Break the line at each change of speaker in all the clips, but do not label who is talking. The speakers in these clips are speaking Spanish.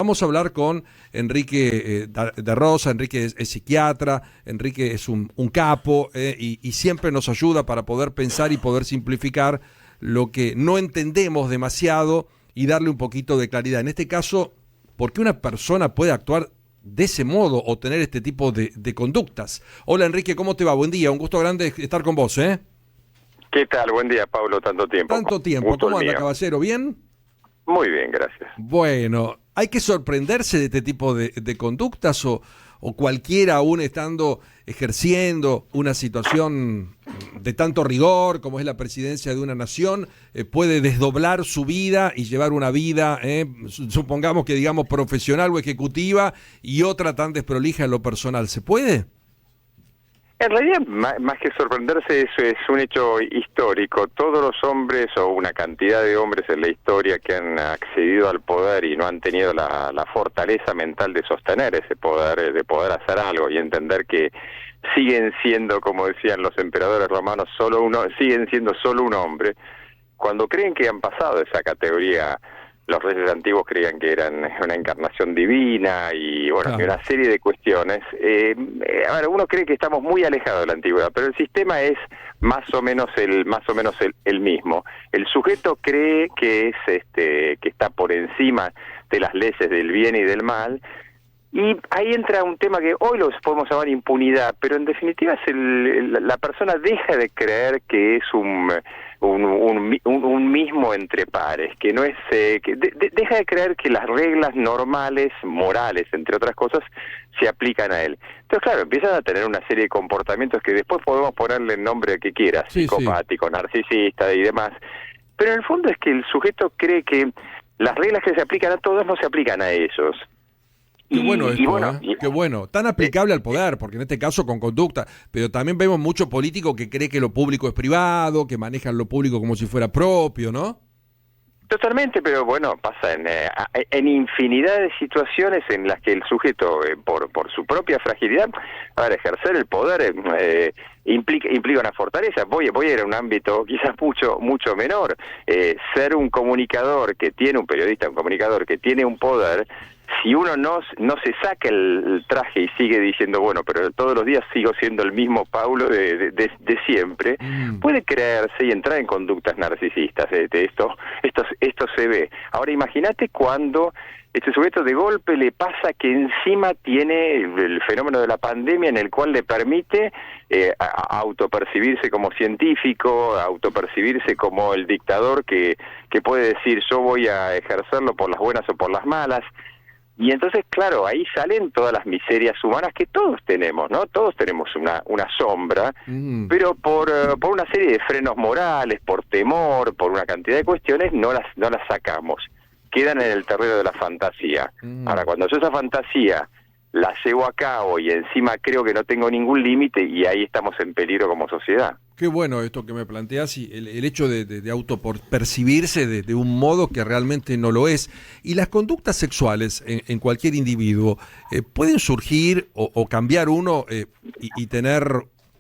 Vamos a hablar con Enrique de Rosa. Enrique es psiquiatra, Enrique es un capo y siempre nos ayuda para poder pensar y poder simplificar lo que no entendemos demasiado y darle un poquito de claridad. En este caso, ¿por qué una persona puede actuar de ese modo o tener este tipo de conductas? Hola Enrique, ¿cómo te va? Buen día, un gusto grande estar con vos.
¿Qué tal? Buen día, Pablo. Tanto tiempo.
Tanto tiempo,
Gusto el
¿cómo anda,
mío.
caballero? ¿Bien?
Muy bien, gracias.
Bueno, ¿hay que sorprenderse de este tipo de conductas o cualquiera aún estando ejerciendo una situación de tanto rigor como es la presidencia de una nación, puede desdoblar su vida y llevar una vida, supongamos que digamos profesional o ejecutiva y otra tan desprolija en lo personal? ¿Se puede?
En realidad, más que sorprenderse, eso es un hecho histórico. Todos los hombres, o una cantidad de hombres en la historia que han accedido al poder y no han tenido la fortaleza mental de sostener ese poder, de poder hacer algo y entender que siguen siendo, como decían los emperadores romanos, siguen siendo solo un hombre. Cuando creen que han pasado esa categoría, los reyes antiguos creían que eran una encarnación divina y bueno, que
Claro.
una serie de cuestiones. A ver, uno cree que estamos muy alejados de la antigüedad, pero el sistema es más o menos el mismo. El sujeto cree que que está por encima de las leyes del bien y del mal. Y ahí entra un tema que hoy los podemos llamar impunidad, pero en definitiva es la persona deja de creer que es un mismo entre pares, que no es deja de creer que las reglas normales, morales, entre otras cosas, se aplican a él. Entonces, claro, empiezan a tener una serie de comportamientos que después podemos ponerle el nombre que quieras,
Sí, sí.
psicopático, narcisista y demás, pero en el fondo es que el sujeto cree que las reglas que se aplican a todos no se aplican a ellos.
Qué bueno
Y
esto,
bueno,
¿eh? Qué bueno. Tan aplicable al poder, porque en este caso con conducta, pero también vemos mucho político que cree que lo público es privado, que manejan lo público como si fuera propio, ¿no?
totalmente, pero bueno, pasa en infinidad de situaciones en las que el sujeto, por su propia fragilidad, a ver, ejercer el poder implica una fortaleza. Voy a ir a un ámbito quizás mucho menor. Ser un comunicador que tiene, un periodista, un comunicador que tiene un poder, si uno no se saca el traje y sigue diciendo, bueno, pero todos los días sigo siendo el mismo Paulo de siempre, puede creerse y entrar en conductas narcisistas. Esto se ve. Ahora imagínate cuando este sujeto de golpe le pasa que encima tiene el fenómeno de la pandemia en el cual le permite autopercibirse como científico, autopercibirse como el dictador que puede decir yo voy a ejercerlo por las buenas o por las malas. Y entonces, claro, ahí salen todas las miserias humanas que todos tenemos, ¿no? Todos tenemos una sombra, pero por una serie de frenos morales, por temor, por una cantidad de cuestiones, no las sacamos. Quedan en el terreno de la fantasía. Ahora, cuando yo esa fantasía la llevo a cabo y encima creo que no tengo ningún límite, y ahí estamos en peligro como sociedad.
Qué bueno esto que me planteas y el hecho de autopercibirse de un modo que realmente no lo es. Y las conductas sexuales en cualquier individuo pueden surgir o cambiar uno y tener...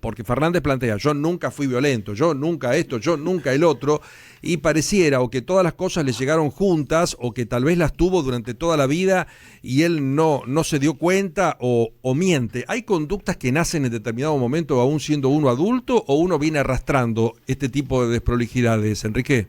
Porque Fernández plantea, yo nunca fui violento, yo nunca esto, yo nunca el otro, y pareciera o que todas las cosas le llegaron juntas o que tal vez las tuvo durante toda la vida y él no se dio cuenta o miente. ¿Hay conductas que nacen en determinado momento aún siendo uno adulto o uno viene arrastrando este tipo de desprolijidades, Enrique?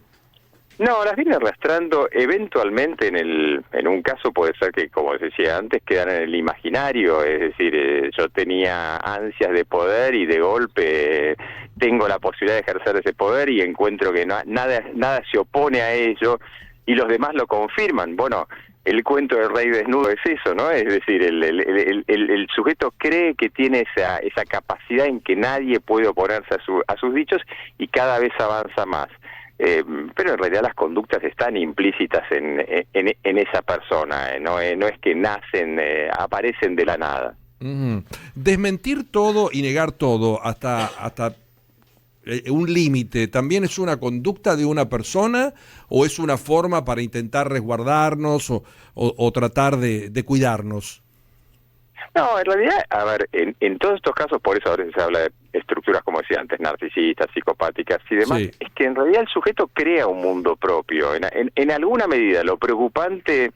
No, las viene arrastrando eventualmente en un caso puede ser que, como decía antes, quedan en el imaginario, es decir, yo tenía ansias de poder y de golpe tengo la posibilidad de ejercer ese poder y encuentro que nada se opone a ello y los demás lo confirman. Bueno, el cuento del rey desnudo es eso, ¿no? Es decir, el sujeto cree que tiene esa capacidad en que nadie puede oponerse a sus dichos y cada vez avanza más. Pero en realidad las conductas están implícitas en esa persona, no es que nacen, aparecen de la nada.
Desmentir todo y negar todo hasta un límite, ¿también es una conducta de una persona o es una forma para intentar resguardarnos o tratar de cuidarnos?
No, en realidad, a ver, en todos estos casos, por eso a veces se habla de estructuras, como decía antes, narcisistas, psicopáticas y demás,
Sí.
es que en realidad el sujeto crea un mundo propio. En alguna medida, lo preocupante,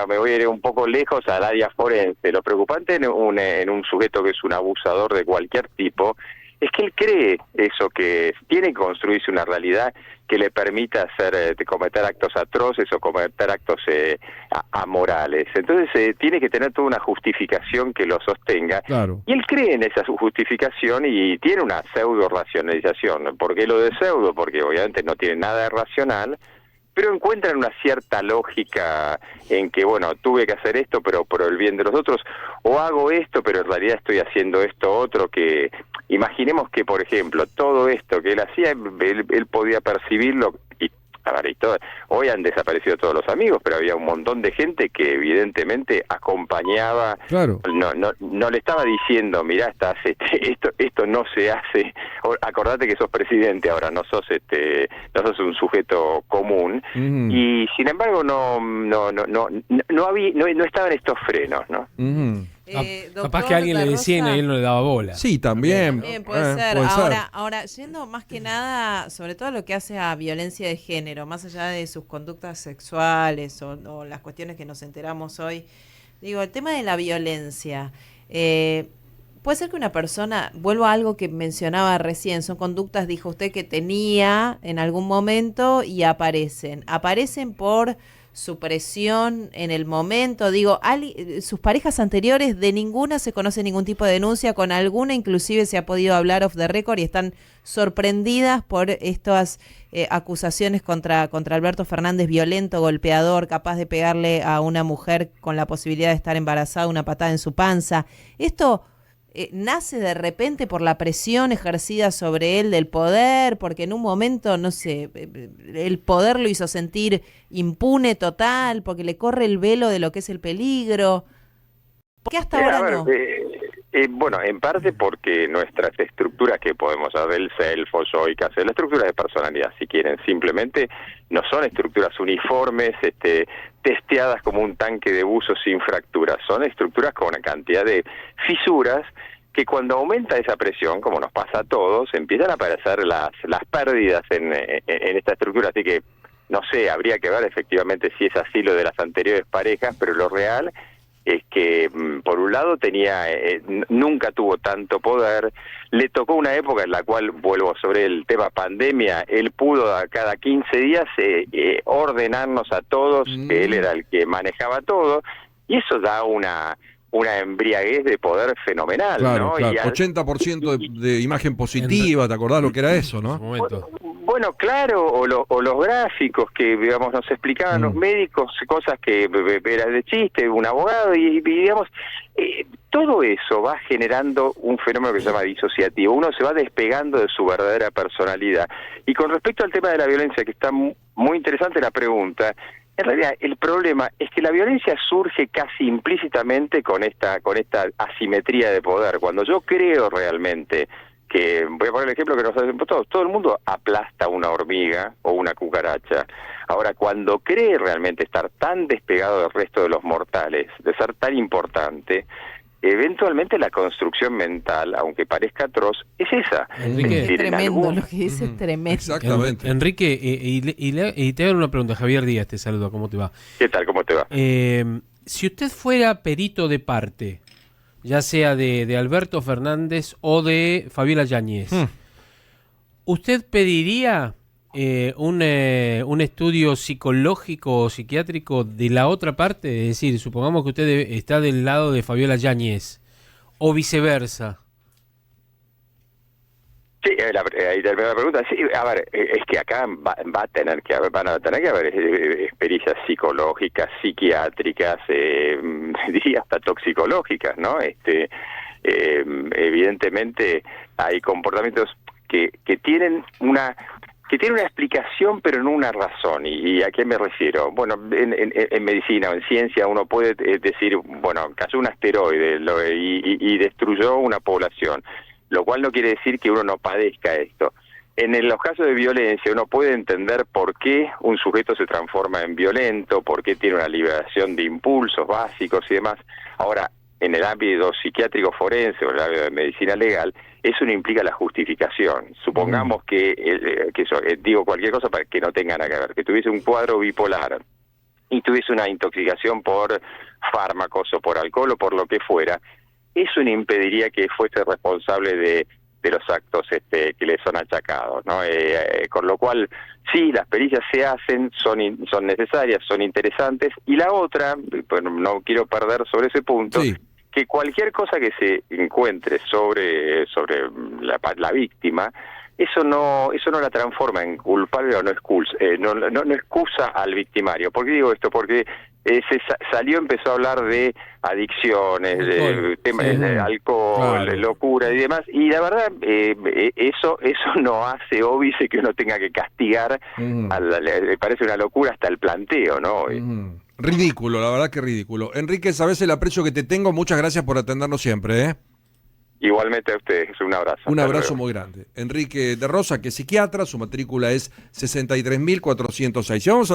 me voy a ir un poco lejos al área forense. Lo preocupante en un sujeto que es un abusador de cualquier tipo es que él cree eso, que tiene que construirse una realidad que le permita cometer actos atroces o cometer actos amorales. Entonces tiene que tener toda una justificación que lo sostenga.
Claro.
Y él cree en esa justificación y tiene una pseudo racionalización. ¿Por qué lo de pseudo? Porque obviamente no tiene nada de racional, pero encuentran una cierta lógica en que, bueno, tuve que hacer esto, pero por el bien de los otros, o hago esto, pero en realidad estoy haciendo esto otro, que imaginemos que, por ejemplo, todo esto que él hacía, él podía percibirlo, y a ver, hoy han desaparecido todos los amigos, pero había un montón de gente que evidentemente acompañaba,
claro.
no le estaba diciendo, mirá, esto no se hace, acordate que sos presidente ahora, no sos un sujeto común, y sin embargo no estaban estos frenos, ¿no?
Capaz que alguien le decía y él no le daba bola.
Sí, también.
Puede ser. Ahora, yendo más que nada, sobre todo lo que hace a violencia de género, más allá de sus conductas sexuales o las cuestiones que nos enteramos hoy, digo, el tema de la violencia, puede ser que una persona, vuelvo a algo que mencionaba recién, son conductas, dijo usted, que tenía en algún momento y aparecen por su presión en el momento, digo, sus parejas anteriores de ninguna se conoce ningún tipo de denuncia, con alguna inclusive se ha podido hablar off the record y están sorprendidas por estas acusaciones contra Alberto Fernández, violento, golpeador, capaz de pegarle a una mujer con la posibilidad de estar embarazada, una patada en su panza. Esto nace de repente por la presión ejercida sobre él del poder, porque en un momento, no sé, el poder lo hizo sentir impune total, porque le corre el velo de lo que es el peligro. ¿Por qué hasta ahora no?
Bueno, en parte porque nuestras estructuras que podemos hablar del self-yoicas, la estructura de personalidad, si quieren, simplemente no son estructuras uniformes, testeadas como un tanque de buzo sin fracturas, son estructuras con una cantidad de fisuras que cuando aumenta esa presión, como nos pasa a todos, empiezan a aparecer las pérdidas en esta estructura, así que, no sé, habría que ver efectivamente si es así lo de las anteriores parejas, pero lo real es que, por un lado, nunca tuvo tanto poder, le tocó una época en la cual, vuelvo sobre el tema pandemia, él pudo a cada 15 días ordenarnos a todos, que él era el que manejaba todo, y eso da una embriaguez de poder fenomenal,
claro,
¿no?
Claro. 80% de imagen positiva, ¿te acordás lo que era eso, no?
Bueno, claro, o los gráficos que, digamos, nos explicaban los médicos, cosas que eran de chiste, un abogado, y digamos, todo eso va generando un fenómeno que se llama disociativo. Uno se va despegando de su verdadera personalidad. Y con respecto al tema de la violencia, que está muy interesante la pregunta, en realidad el problema es que la violencia surge casi implícitamente con esta asimetría de poder. Cuando yo creo realmente que, voy a poner el ejemplo que nos hacen todos, todo el mundo aplasta una hormiga o una cucaracha. Ahora, cuando cree realmente estar tan despegado del resto de los mortales, de ser tan importante, eventualmente la construcción mental, aunque parezca atroz, es esa.
Enrique,
es tremendo, lo que dice es tremendo.
Exactamente.
Enrique, y te hago una pregunta. Javier Díaz te saluda, ¿cómo te va?
¿Qué tal? ¿Cómo te va?
Si usted fuera perito de parte, ya sea de Alberto Fernández o de Fabiola Yáñez, ¿usted pediría un estudio psicológico o psiquiátrico de la otra parte? Es decir, supongamos que usted está del lado de Fabiola Yáñez o viceversa.
Sí, ahí te la pregunta. Sí, a ver, es que acá van a tener que haber pericias psicológicas, psiquiátricas, diría hasta toxicológicas, ¿no? Evidentemente hay comportamientos que tienen una explicación, pero no una razón. ¿Y a qué me refiero? Bueno, en medicina o en ciencia uno puede decir, bueno, cayó un asteroide y destruyó una población, lo cual no quiere decir que uno no padezca esto. En los casos de violencia uno puede entender por qué un sujeto se transforma en violento, por qué tiene una liberación de impulsos básicos y demás. Ahora, en el ámbito psiquiátrico forense o en el ámbito de medicina legal, eso no implica la justificación. Supongamos que digo cualquier cosa para que no tenga nada que ver, que tuviese un cuadro bipolar y tuviese una intoxicación por fármacos o por alcohol o por lo que fuera, eso no impediría que fuese responsable de los actos que le son achacados, ¿no? Con lo cual, sí, las pericias se hacen, son necesarias, son interesantes, y la otra, bueno, no quiero perder sobre ese punto,
Sí.
que cualquier cosa que se encuentre sobre la víctima, eso no la transforma en culpable o no excusa al victimario. ¿Por qué digo esto? Porque empezó a hablar de adicciones, de temas de alcohol,
Claro.
locura y demás, y la verdad eso no hace óbice que uno tenga que castigar, le parece una locura hasta el planteo, ¿no?
Ridículo, la verdad que ridículo. Enrique, sabes el aprecio que te tengo, muchas gracias por atendernos siempre, ¿eh?
Igualmente a ustedes, un abrazo.
Un
Hasta
abrazo
luego.
muy grande. Enrique de Rosa, que es psiquiatra, su matrícula es 63.406. Y vamos a